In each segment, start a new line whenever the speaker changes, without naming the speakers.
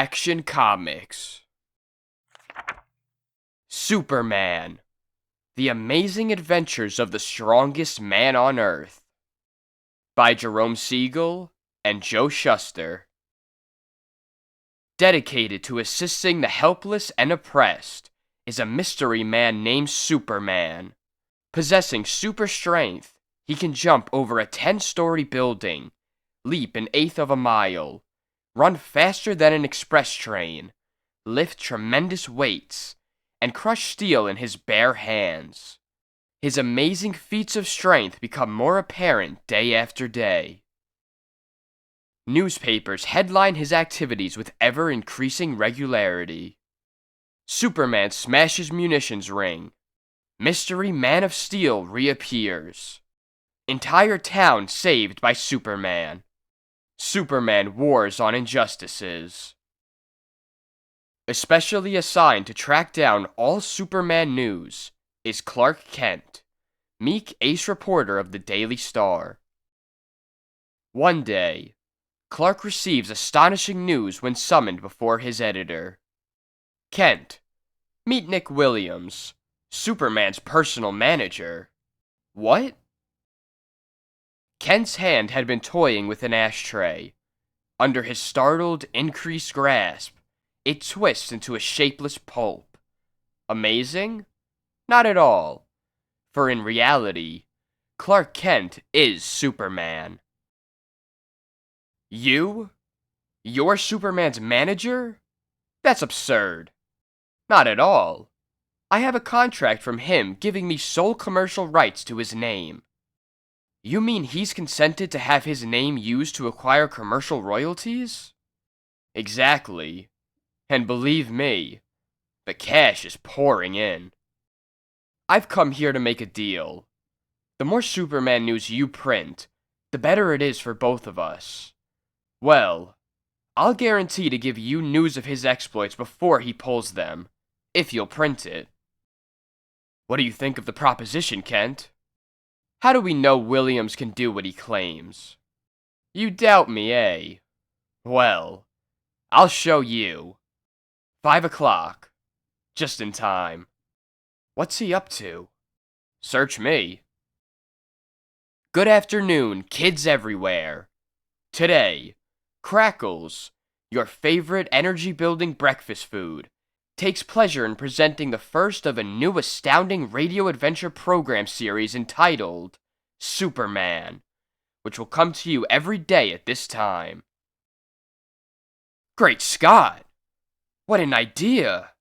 Action Comics. Superman. The Amazing Adventures of the Strongest Man on Earth. By Jerome Siegel and Joe Shuster. Dedicated to assisting the helpless and oppressed is a mystery man named Superman. Possessing super strength, he can jump over a 10-story building, leap an eighth of a mile, run faster than an express train, lift tremendous weights, and crush steel in his bare hands. His amazing feats of strength become more apparent day after day. Newspapers headline his activities with ever-increasing regularity. Superman smashes munitions ring. Mystery Man of Steel reappears. Entire town saved by Superman. Superman wars on injustices. Especially assigned to track down all Superman news is Clark Kent, meek ace reporter of the Daily Star. One day, Clark receives astonishing news when summoned before his editor. Kent, meet Nick Williams, Superman's personal manager. What? Kent's hand had been toying with an ashtray. Under his startled, increased grasp, it twists into a shapeless pulp. Amazing? Not at all. For in reality, Clark Kent is Superman. You? You're Superman's manager? That's absurd. Not at all. I have a contract from him giving me sole commercial rights to his name. You mean he's consented to have his name used to acquire commercial royalties? Exactly. And believe me, the cash is pouring in. I've come here to make a deal. The more Superman news you print, the better it is for both of us. Well, I'll guarantee to give you news of his exploits before he pulls them, if you'll print it. What do you think of the proposition, Kent? How do we know Williams can do what he claims? You doubt me, eh? Well, I'll show you. 5 o'clock. Just in time. What's he up to? Search me. Good afternoon, kids everywhere. Today, Crackles, your favorite energy-building breakfast food, takes pleasure in presenting the first of a new astounding radio adventure program series entitled Superman, which will come to you every day at this time. Great Scott! What an idea!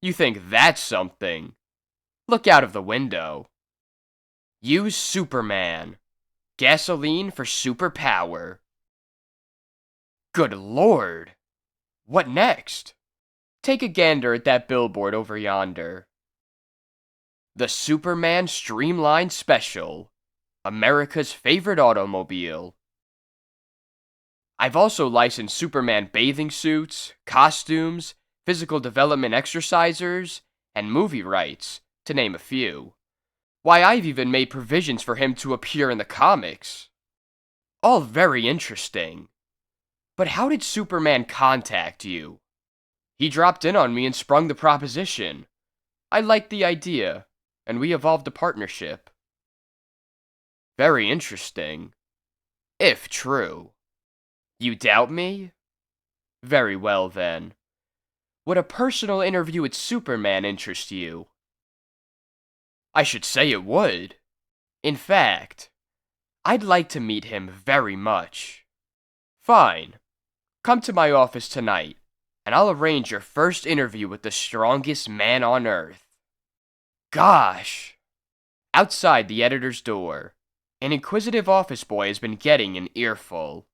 You think that's something? Look out of the window. Use Superman. Gasoline for superpower. Good Lord! What next? Take a gander at that billboard over yonder. The Superman Streamline Special. America's favorite automobile. I've also licensed Superman bathing suits, costumes, physical development exercisers, and movie rights, to name a few. Why, I've even made provisions for him to appear in the comics. All very interesting. But how did Superman contact you? He dropped in on me and sprung the proposition. I liked the idea, and we evolved a partnership. Very interesting. If true. You doubt me? Very well, then. Would a personal interview with Superman interest you? I should say it would. In fact, I'd like to meet him very much. Fine. Come to my office tonight, and I'll arrange your first interview with the strongest man on Earth. Gosh! Outside the editor's door, an inquisitive office boy has been getting an earful.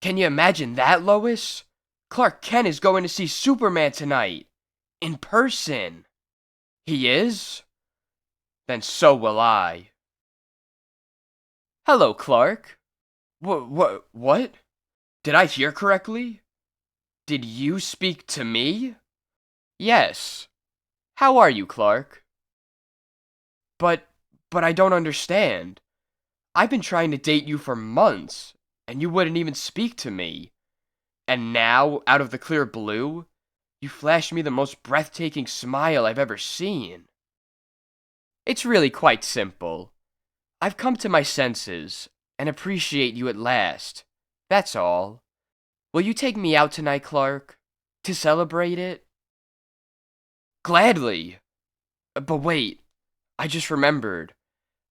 Can you imagine that, Lois? Clark Kent is going to see Superman tonight. In person. He is? Then so will I. Hello, Clark. What? Did I hear correctly? Did you speak to me? Yes. How are you, Clark? But I don't understand. I've been trying to date you for months, and you wouldn't even speak to me. And now, out of the clear blue, you flash me the most breathtaking smile I've ever seen. It's really quite simple. I've come to my senses and appreciate you at last. That's all. Will you take me out tonight, Clark? To celebrate it? Gladly. But wait, I just remembered.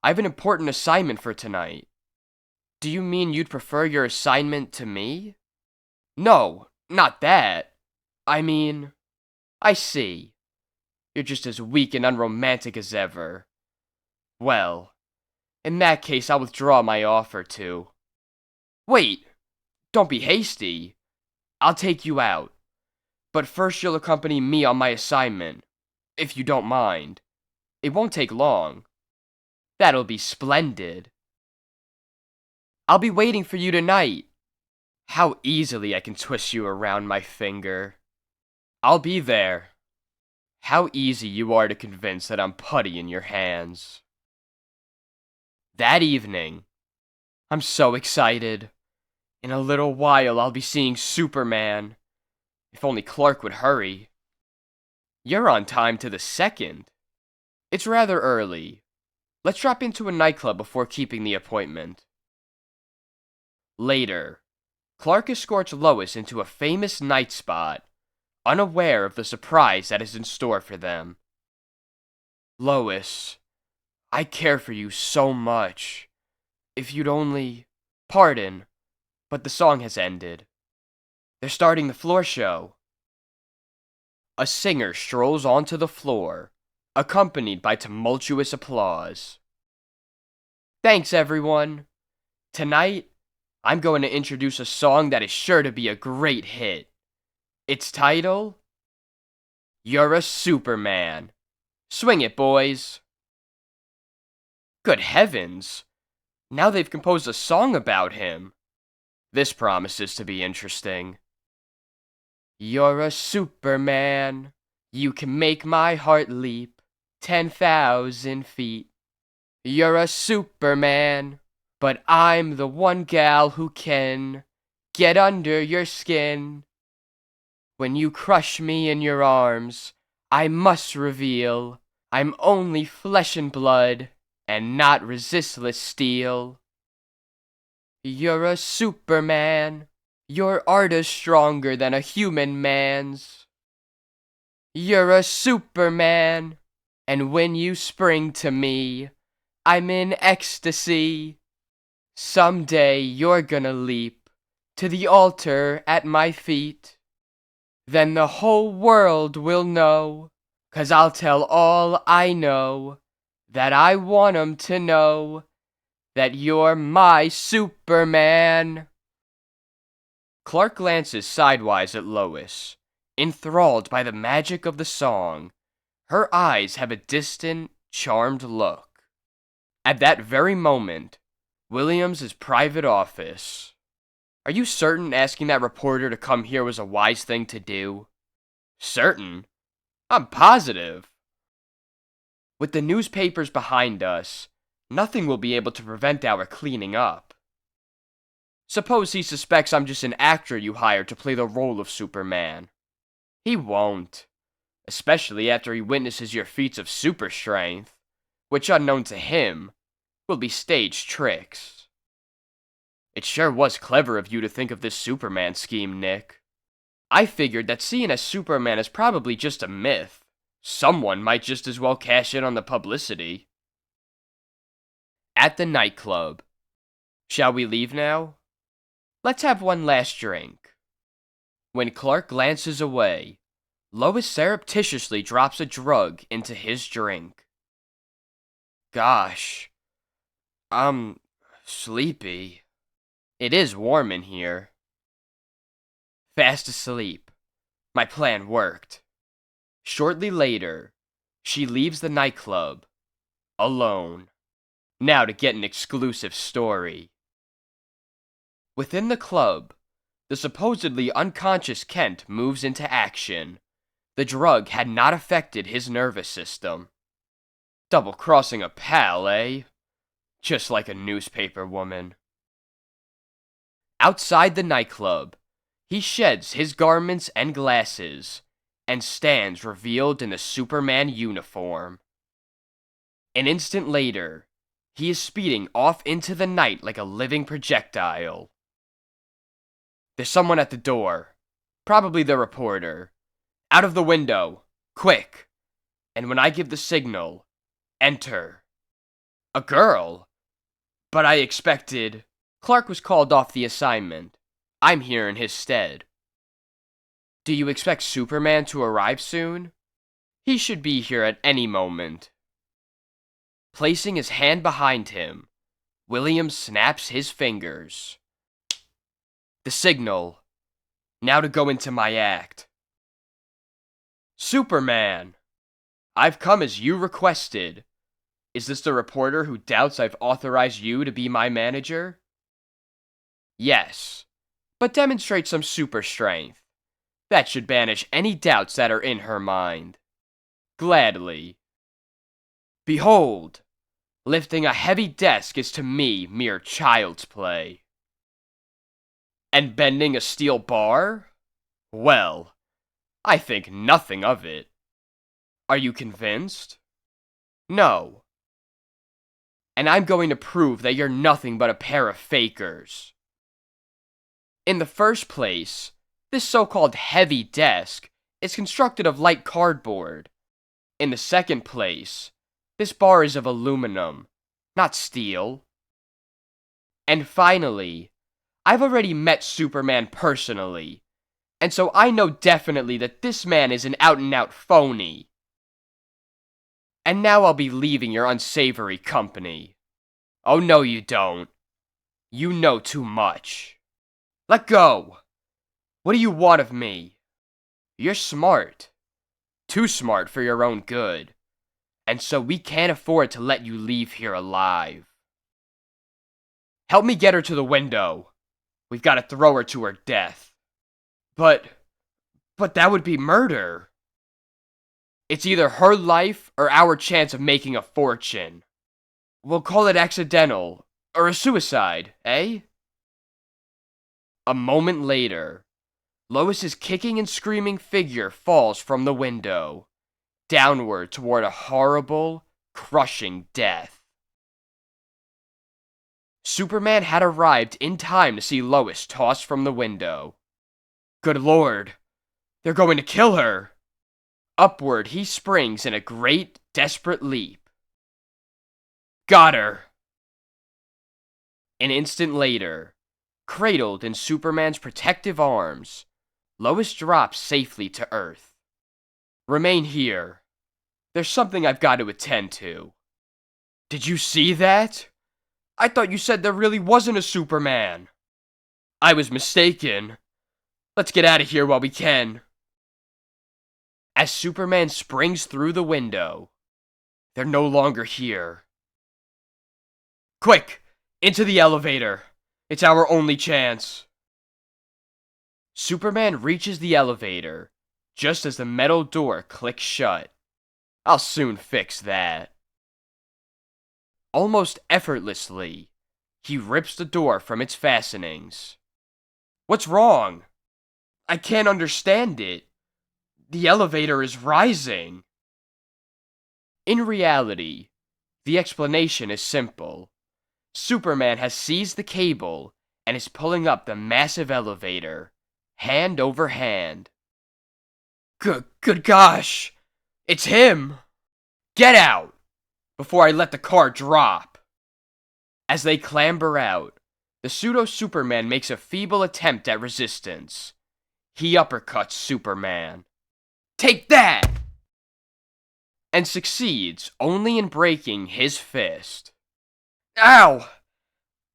I have an important assignment for tonight. Do you mean you'd prefer your assignment to me? No, not that. I mean, I see. You're just as weak and unromantic as ever. Well, in that case, I'll withdraw my offer to. Wait, don't be hasty. I'll take you out. But first you'll accompany me on my assignment, if you don't mind. It won't take long. That'll be splendid. I'll be waiting for you tonight. How easily I can twist you around my finger. I'll be there. How easy you are to convince that I'm putty in your hands. That evening, I'm so excited. In a little while I'll be seeing Superman. If only Clark would hurry. You're on time to the second. It's rather early. Let's drop into a nightclub before keeping the appointment. Later, Clark escorts Lois into a famous night spot, unaware of the surprise that is in store for them. Lois, I care for you so much. If you'd only... Pardon, but the song has ended. They're starting the floor show. A singer strolls onto the floor, accompanied by tumultuous applause. Thanks, everyone. Tonight, I'm going to introduce a song that is sure to be a great hit. Its title? You're a Superman. Swing it, boys. Good heavens! Now they've composed a song about him. This promises to be interesting. You're a Superman. You can make my heart leap 10,000 feet. You're a Superman, but I'm the one gal who can get under your skin. When you crush me in your arms, I must reveal I'm only flesh and blood and not resistless steel. You're a Superman. Your art is stronger than a human man's. You're a Superman, and when you spring to me, I'm in ecstasy. Someday you're gonna leap to the altar at my feet. Then the whole world will know, 'cause I'll tell all I know, that I want 'em to know that you're my Superman. Clark glances sidewise at Lois, enthralled by the magic of the song. Her eyes have a distant, charmed look. At that very moment, William's private office. Are you certain asking that reporter to come here was a wise thing to do? Certain? I'm positive. With the newspapers behind us, nothing will be able to prevent our cleaning up. Suppose he suspects I'm just an actor you hired to play the role of Superman. He won't, especially after he witnesses your feats of super strength, which, unknown to him, will be staged tricks. It sure was clever of you to think of this Superman scheme, Nick. I figured that seeing as Superman is probably just a myth, someone might just as well cash in on the publicity. At the nightclub. Shall we leave now? Let's have one last drink. When Clark glances away, Lois surreptitiously drops a drug into his drink. Gosh, I'm sleepy. It is warm in here. Fast asleep. My plan worked. Shortly later, she leaves the nightclub, alone. Now to get an exclusive story. Within the club, the supposedly unconscious Kent moves into action. The drug had not affected his nervous system. Double-crossing a pal, eh? Just like a newspaper woman. Outside the nightclub, He sheds his garments and glasses and stands revealed in the Superman uniform. An instant later, he is speeding off into the night like a living projectile. There's someone at the door. Probably the reporter. Out of the window. Quick. And when I give the signal, enter. A girl? But I expected... Clark was called off the assignment. I'm here in his stead. Do you expect Superman to arrive soon? He should be here at any moment. Placing his hand behind him, William snaps his fingers. The signal. Now to go into my act. Superman! I've come as you requested. Is this the reporter who doubts I've authorized you to be my manager? Yes, but demonstrate some super strength. That should banish any doubts that are in her mind. Gladly. Behold, lifting a heavy desk is to me mere child's play. And bending a steel bar? Well, I think nothing of it. Are you convinced? No. And I'm going to prove that you're nothing but a pair of fakers. In the first place, this so-called heavy desk is constructed of light cardboard. In the second place, this bar is of aluminum, not steel. And finally, I've already met Superman personally, and so I know definitely that this man is an out-and-out phony. And now I'll be leaving your unsavory company. Oh no you don't. You know too much. Let go! What do you want of me? You're smart. Too smart for your own good. And so we can't afford to let you leave here alive. Help me get her to the window. We've got to throw her to her death. But that would be murder. It's either her life or our chance of making a fortune. We'll call it accidental, or a suicide, eh? A moment later, Lois's kicking and screaming figure falls from the window, downward toward a horrible, crushing death. Superman had arrived in time to see Lois tossed from the window. Good Lord, they're going to kill her! Upward he springs in a great, desperate leap. Got her! An instant later, cradled in Superman's protective arms, Lois drops safely to Earth. Remain here. There's something I've got to attend to. Did you see that? I thought you said there really wasn't a Superman. I was mistaken. Let's get out of here while we can. As Superman springs through the window, they're no longer here. Quick! Into the elevator. It's our only chance. Superman reaches the elevator just as the metal door clicks shut. I'll soon fix that. Almost effortlessly, he rips the door from its fastenings. What's wrong? I can't understand it. The elevator is rising. In reality, the explanation is simple. Superman has seized the cable and is pulling up the massive elevator, hand over hand. Good gosh! It's him! Get out! Before I let the car drop! As they clamber out, the pseudo-Superman makes a feeble attempt at resistance. He uppercuts Superman. Take that! And succeeds only in breaking his fist. Ow!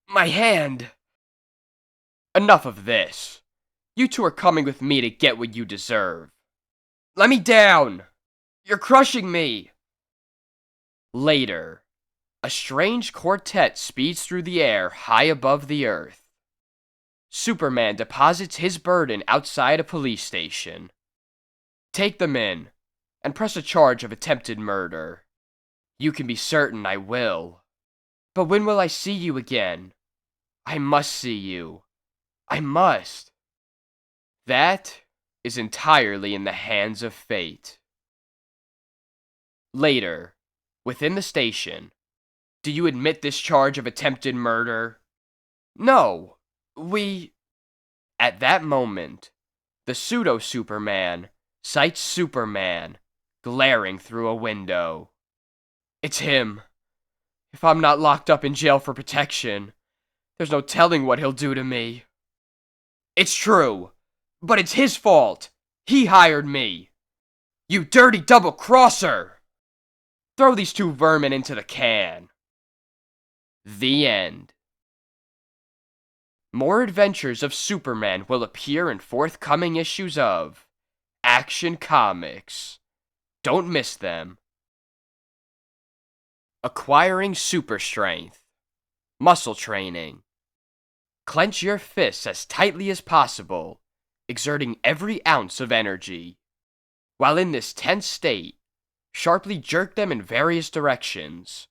My hand! Enough of this. You two are coming with me to get what you deserve. Let me down! You're crushing me! Later, a strange quartet speeds through the air high above the earth. Superman deposits his burden outside a police station. Take them in, and press a charge of attempted murder. You can be certain I will. But when will I see you again? I must see you. I must. That is entirely in the hands of fate. Later, within the station, do you admit this charge of attempted murder? No, we... At that moment, the pseudo-Superman sights Superman glaring through a window. It's him. If I'm not locked up in jail for protection, there's no telling what he'll do to me. It's true, but it's his fault. He hired me. You dirty double-crosser! Throw these two vermin into the can. The end. More adventures of Superman will appear in forthcoming issues of Action Comics. Don't miss them. Acquiring super strength. Muscle training. Clench your fists as tightly as possible, exerting every ounce of energy. While in this tense state, sharply jerk them in various directions.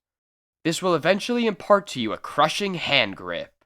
This will eventually impart to you a crushing hand grip.